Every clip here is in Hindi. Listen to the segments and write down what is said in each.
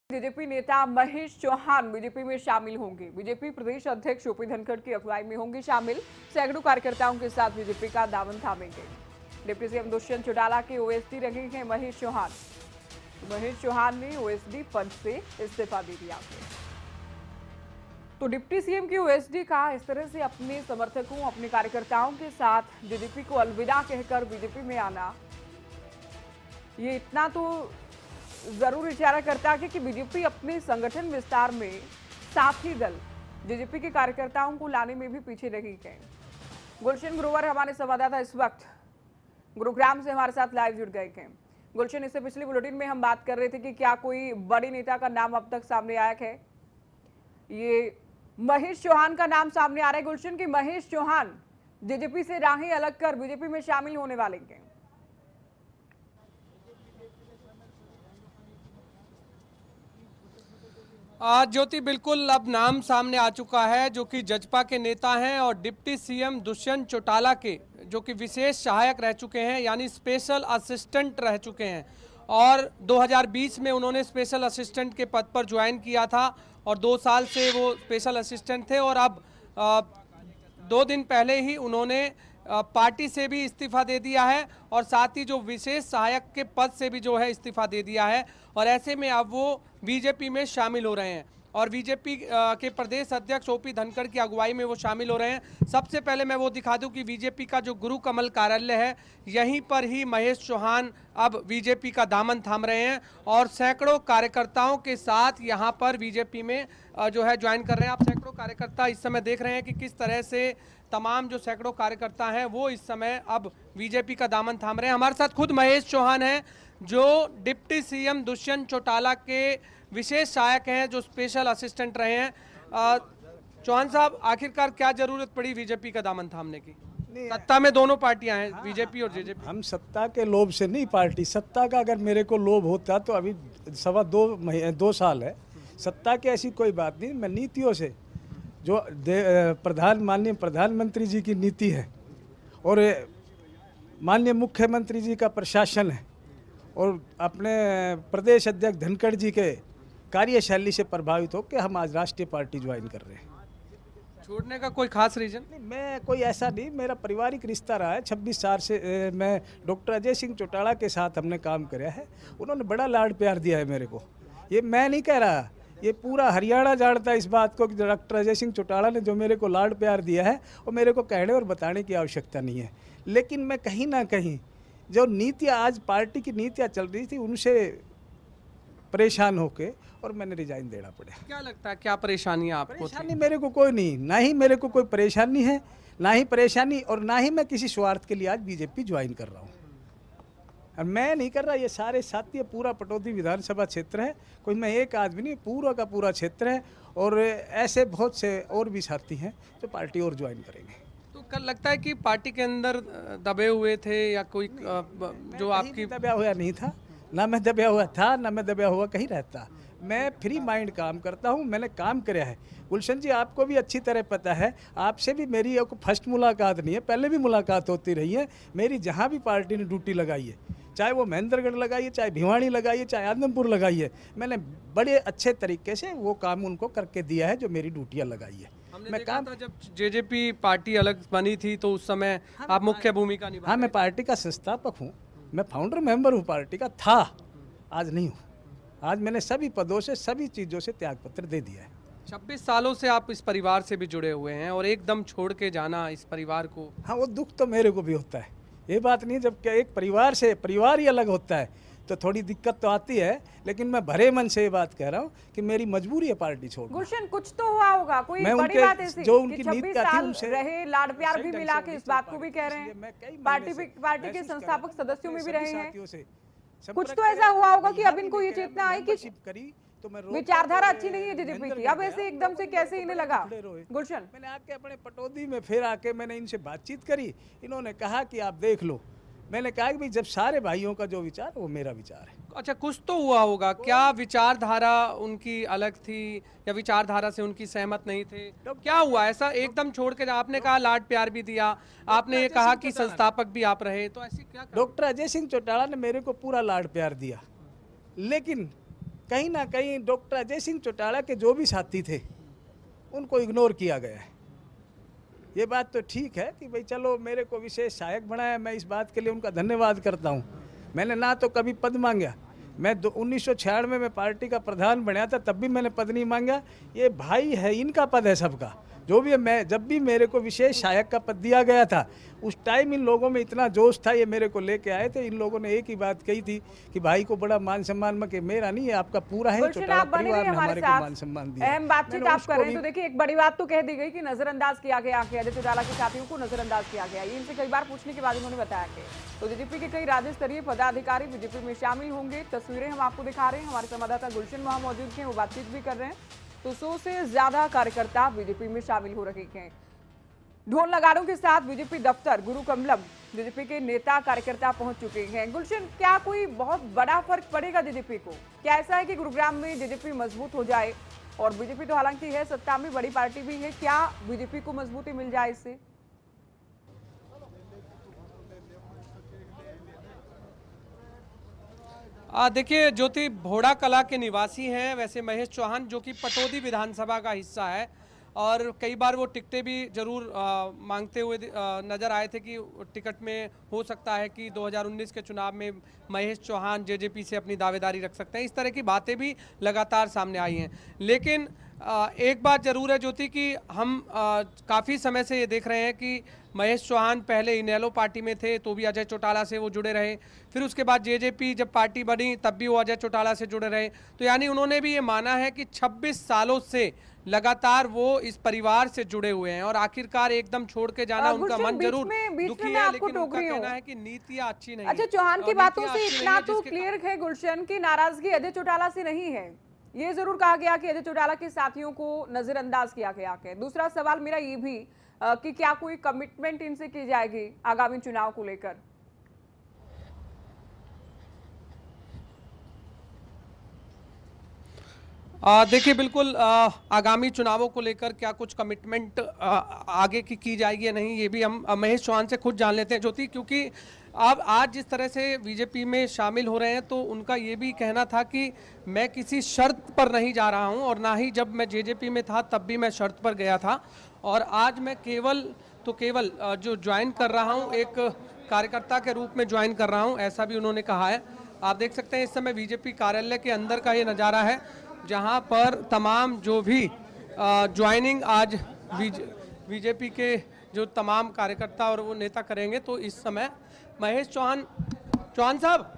बीजेपी नेता महेश चौहान बीजेपी में शामिल होंगे। बीजेपी प्रदेश अध्यक्ष ओपी धनखड़ की अगुवाई में होंगे शामिल। सैकड़ों कार्यकर्ताओं के साथ बीजेपी का दामन थामेंगे। डिप्टी सीएम दुष्यंत चौटाला के ओएसडी रहे हैं महेश चौहान। महेश चौहान ने ओएसडी पद से इस्तीफा दे दिया। तो डिप्टी सीएम की ओएसडी का इस तरह से अपने समर्थकों, अपने कार्यकर्ताओं के साथ बीजेपी को अलविदा कहकर बीजेपी में आना, ये इतना तो जरूर इशारा करता है कि बीजेपी अपने संगठन विस्तार में साथी दल बीजेपी के कार्यकर्ताओं को लाने में भी पीछे नहीं गए। गुलशन ग्रोवर हमारे संवाददाता इस वक्त गुरुग्राम से हमारे साथ लाइव जुड़ गए हैं। गुलशन, इससे पिछले बुलेटिन में हम बात कर रहे थे कि क्या कोई बड़े नेता का नाम अब तक सामने आया है। ये महेश चौहान का नाम सामने आ रहा है गुलशन, की महेश चौहान बीजेपी से राहें अलग कर बीजेपी में शामिल होने वाले हैं। ज्योति, बिल्कुल अब नाम सामने आ चुका है जो कि जजपा के नेता हैं और डिप्टी सीएम दुष्यंत चौटाला के जो कि विशेष सहायक रह चुके हैं, यानी स्पेशल असिस्टेंट रह चुके हैं। और 2020 में उन्होंने स्पेशल असिस्टेंट के पद पर ज्वाइन किया था और 2 साल से वो स्पेशल असिस्टेंट थे और अब 2 दिन पहले ही उन्होंने पार्टी से भी इस्तीफा दे दिया है और साथ ही जो विशेष सहायक के पद से भी जो है इस्तीफा दे दिया है। और ऐसे में अब वो बीजेपी में शामिल हो रहे हैं और बीजेपी के प्रदेश अध्यक्ष ओपी धनखड़ की अगुवाई में वो शामिल हो रहे हैं। सबसे पहले मैं वो दिखा दूं कि बीजेपी का जो गुरु कमल कार्यालय है, यहीं पर ही महेश चौहान अब बीजेपी का दामन थाम रहे हैं और सैकड़ों कार्यकर्ताओं के साथ यहाँ पर बीजेपी में जो है ज्वाइन कर रहे हैं। आप सैकड़ों कार्यकर्ता इस समय देख रहे हैं कि किस तरह से तमाम जो सैकड़ों कार्यकर्ता हैं वो इस समय अब बीजेपी का दामन थाम रहे हैं। हमारे साथ खुद महेश चौहान हैं जो डिप्टी सीएम दुष्यंत चौटाला के विशेष सहायक हैं, जो स्पेशल असिस्टेंट रहे हैं। चौहान साहब, आखिरकार क्या जरूरत पड़ी बीजेपी का दामन थामने की? सत्ता में दोनों पार्टियां हैं, बीजेपी और जेजेपी। हम सत्ता के लोभ से नहीं, पार्टी सत्ता का अगर मेरे को लोभ होता तो अभी 2 साल है। सत्ता की ऐसी कोई बात नहीं। मैं नीतियों से जो माननीय प्रधानमंत्री जी की नीति है और माननीय मुख्यमंत्री जी का प्रशासन है और अपने प्रदेश अध्यक्ष धनखड़ जी के कार्यशैली से प्रभावित हो के हम आज राष्ट्रीय पार्टी ज्वाइन कर रहे हैं। छोड़ने का कोई खास रीजन नहीं, मैं कोई ऐसा नहीं, मेरा पारिवारिक रिश्ता रहा है। 26 साल से मैं डॉक्टर अजय सिंह चौटाला के साथ हमने काम किया है। उन्होंने बड़ा लाड प्यार दिया है मेरे को। ये मैं नहीं कह रहा, ये पूरा हरियाणा जानता है इस बात को कि डॉक्टर अजय सिंह चौटाला ने जो मेरे को लाड प्यार दिया है वो मेरे को कहने और बताने की आवश्यकता नहीं है। लेकिन मैं कहीं ना कहीं जो नीतियाँ आज पार्टी की नीतियाँ चल रही थी उनसे परेशान होके और मैंने रिजाइन देना पड़ा। क्या लगता है, क्या परेशानी है आपको? परेशानी मेरे को कोई नहीं, ना ही मेरे को कोई परेशानी है, ना ही परेशानी और ना ही मैं किसी स्वार्थ के लिए आज बीजेपी ज्वाइन कर रहा हूँ। और मैं नहीं कर रहा, ये सारे साथी, पूरा पटौदी विधानसभा क्षेत्र है, कोई मैं एक आदमी नहीं, पूरा का पूरा क्षेत्र है और ऐसे बहुत से और भी साथी हैं जो पार्टी और ज्वाइन करेंगे। तो कल लगता है कि पार्टी के अंदर दबे हुए थे या कोई जो आपकी? दबा हुआ नहीं था, ना मैं दबा हुआ था, ना मैं दबा हुआ कहीं रहता। मैं फ्री माइंड काम करता हूँ, मैंने काम किया है। गुलशन जी, आपको भी अच्छी तरह पता है, आपसे भी मेरी एक फर्स्ट मुलाकात नहीं है, पहले भी मुलाकात होती रही है मेरी। जहाँ भी पार्टी ने ड्यूटी लगाई है, चाहे वो महेंद्रगढ़ लगाई है, चाहे भिवानी लगाई है, चाहे आदमपुर लगाई है, मैंने बड़े अच्छे तरीके से वो काम उनको करके दिया है जो मेरी ड्यूटियाँ लगाई है। मैं काम था जब जेजेपी पार्टी अलग बनी थी तो उस समय आप मुख्य भूमिका निभा। हाँ, मैं पार्टी का संस्थापक हूँ, मैं फाउंडर मेंबर हूँ पार्टी का, था, आज नहीं हूँ। आज मैंने सभी पदों से, सभी चीज़ों से त्यागपत्र दे दिया है। 26 सालों से आप इस परिवार से भी जुड़े हुए हैं और एकदम छोड़ के जाना इस परिवार को। हाँ, वो दुख तो मेरे को भी होता है। ये बात नहीं, जब क्या एक परिवार से परिवार ही अलग होता है तो थोड़ी दिक्कत तो आती है, लेकिन मैं भरे मन से ये बात कह रहा हूँ कि मेरी मजबूरी है पार्टी छोड़ना। गुलशन, कुछ तो हुआ होगा, कोई बड़ी बात ऐसी जो उनकी कि 26 नीति थी उनसे रहे, लाड प्यार भी मिला के इस बात को भी कह रहे हैं। पार्टी के संस्थापक सदस्यों में भी रहे हैं। कुछ तो ऐसा हुआ होगा कि अब इनको ये चेतना आई कि तो मैं विचारधारा अच्छी नहीं है जेजेपी की, अब ऐसे एकदम से कैसे इन्हें लगा? गुलशन, मैंने आके अपने पटौदी में फिर आके मैंने इनसे बातचीत करी, इन्होंने कहा कि आप देख लो। मैंने कहा कि भाई जब सारे भाइयों का जो विचार वो मेरा विचार है। अच्छा, कुछ तो हुआ होगा, क्या विचारधारा उनकी अलग थी या विचारधारा से उनकी सहमत नहीं थे? क्या हुआ ऐसा एकदम छोड़ के? आपने कहा लाड प्यार भी दिया, आपने ये कहा कि संस्थापक भी आप रहे, तो ऐसी क्या? डॉक्टर अजय सिंह चौटाला ने मेरे को पूरा लाड प्यार दिया, लेकिन कहीं ना कहीं डॉक्टर अजय सिंह चौटाला के जो भी साथी थे उनको इग्नोर किया गया है। ये बात तो ठीक है कि भाई चलो मेरे को विशेष सहायक बनाया, मैं इस बात के लिए उनका धन्यवाद करता हूँ। मैंने ना तो कभी पद मांगा, मैं 1996 में पार्टी का प्रधान बना था, तब भी मैंने पद नहीं मांगा। ये भाई है, इनका पद है सबका, जो भी है। मैं जब भी मेरे को विशेष सहायक का पद दिया गया था उस टाइम इन लोगों में इतना जोश था, ये मेरे को लेके आए थे। इन लोगों ने एक ही बात कही थी कि भाई को बड़ा मान सम्मान में, कि मेरा नहीं है आपका पूरा है, चौटाला परिवार ने हमारे को मान सम्मान दिया। अहम बातचीत आप कर रहे हैं तो देखिए, एक बड़ी बात तो कह दी गई कि नजरअंदाज किया गया, अजय चौटाला के साथियों को नजरअंदाज किया गया। ये इनसे कई बार पूछने के बाद उन्होंने बताया कि तो बीजेपी के कई राज्य स्तरीय पदाधिकारी बीजेपी में शामिल होंगे। तस्वीरें हम आपको दिखा रहे हैं, हमारे संवाददाता गुलशन वहां मौजूद हैं, वो बातचीत भी कर रहे हैं। तो 100 से ज्यादा कार्यकर्ता बीजेपी में शामिल हो रहे हैं। ढोल नगाड़ों के साथ बीजेपी दफ्तर गुरु कमलम बीजेपी के नेता कार्यकर्ता पहुंच चुके हैं। गुलशन, क्या कोई बहुत बड़ा फर्क पड़ेगा बीजेपी को? क्या ऐसा है कि गुरुग्राम में बीजेपी मजबूत हो जाए? और बीजेपी तो हालांकि है सत्ता में, बड़ी पार्टी भी है, क्या बीजेपी को मजबूती मिल जाए इससे? देखिए, ज्योति भोड़ा कला के निवासी हैं वैसे महेश चौहान, जो कि पटौदी विधानसभा का हिस्सा है, और कई बार वो टिकटें भी जरूर मांगते हुए नजर आए थे कि टिकट में हो सकता है कि 2019 के चुनाव में महेश चौहान जेजेपी से अपनी दावेदारी रख सकते हैं। इस तरह की बातें भी लगातार सामने आई हैं। लेकिन एक बात जरूर है ज्योति कि हम काफ़ी समय से ये देख रहे हैं कि महेश चौहान पहले इनेलो पार्टी में थे तो भी अजय चौटाला से वो जुड़े रहे, फिर उसके बाद जेजेपी जब पार्टी बनी तब भी वो अजय चौटाला से जुड़े रहे। तो यानी उन्होंने भी ये माना है कि 26 सालों से लगातार वो इस परिवार से जुड़े हुए हैं, और आखिरकार एकदम छोड़ के जाना उनका मन जरूर दुखी है, लेकिन उनका कहना है कि नीतियां अच्छी नहीं। अच्छा, चौहान की बातों से इतना तो क्लियर है गुलशन की नाराजगी अजय चौटाला से नहीं है। ये जरूर कहा गया कि अजय चौटाला के साथियों को नजरअंदाज किया गया है। दूसरा सवाल मेरा ये भी कि क्या कोई कमिटमेंट इनसे की जाएगी आगामी चुनाव को लेकर? देखिए, बिल्कुल आगामी चुनावों को लेकर क्या कुछ कमिटमेंट आगे की जाएगी या नहीं, ये भी हम महेश चौहान से खुद जान लेते हैं ज्योति, क्योंकि अब आज जिस तरह से बीजेपी में शामिल हो रहे हैं तो उनका ये भी कहना था कि मैं किसी शर्त पर नहीं जा रहा हूं, और ना ही जब मैं जेजेपी में था तब भी मैं शर्त पर गया था, और आज मैं केवल जो ज्वाइन कर रहा हूं एक कार्यकर्ता के रूप में ज्वाइन कर रहा हूं, ऐसा भी उन्होंने कहा है। आप देख सकते हैं इस समय बीजेपी कार्यालय के अंदर का ये नज़ारा है, जहां पर तमाम जो भी ज्वाइनिंग आज बीजेपी के जो तमाम कार्यकर्ता और वो नेता करेंगे। तो इस समय महेश चौहान साहब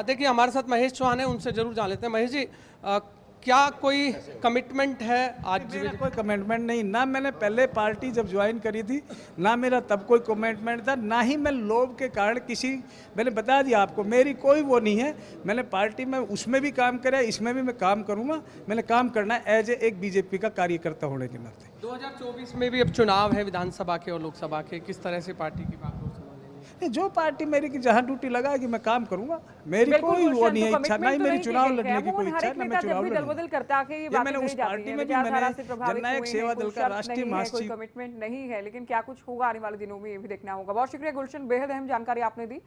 देखिए, हमारे साथ महेश चौहान है, उनसे जरूर जान लेते हैं। महेश जी, क्या कोई कमिटमेंट है आज? मेरा कोई कमिटमेंट नहीं, ना मैंने पहले पार्टी जब ज्वाइन करी थी ना मेरा तब कोई कमिटमेंट था, ना ही मैं लोभ के कारण मैंने बता दिया आपको, मेरी कोई वो नहीं है। मैंने पार्टी में उसमें भी काम करा, इसमें भी मैं काम करूंगा। मैंने काम करना है एज एक बीजेपी का कार्यकर्ता होने के नाते। 2024 में भी अब चुनाव है विधानसभा के और लोकसभा के, किस तरह से पार्टी की बात हो? जो पार्टी मेरी की जहां ड्यूटी लगाएगी मैं काम करूंगा। मेरी कोई वो नहीं है इच्छा, ना ही मेरी चुनाव लड़ने की कोई इच्छा है, ना मैं चुनाव लड़ूंगा। मैंने उस पार्टी में भी मैंने जननायक सेवा दल का राष्ट्रीय महासचिव। कमिटमेंट नहीं है, लेकिन क्या कुछ होगा आने वाले दिनों में ये भी देखना होगा। बहुत शुक्रिया गुलशन, बेहद अहम जानकारी आपने दी।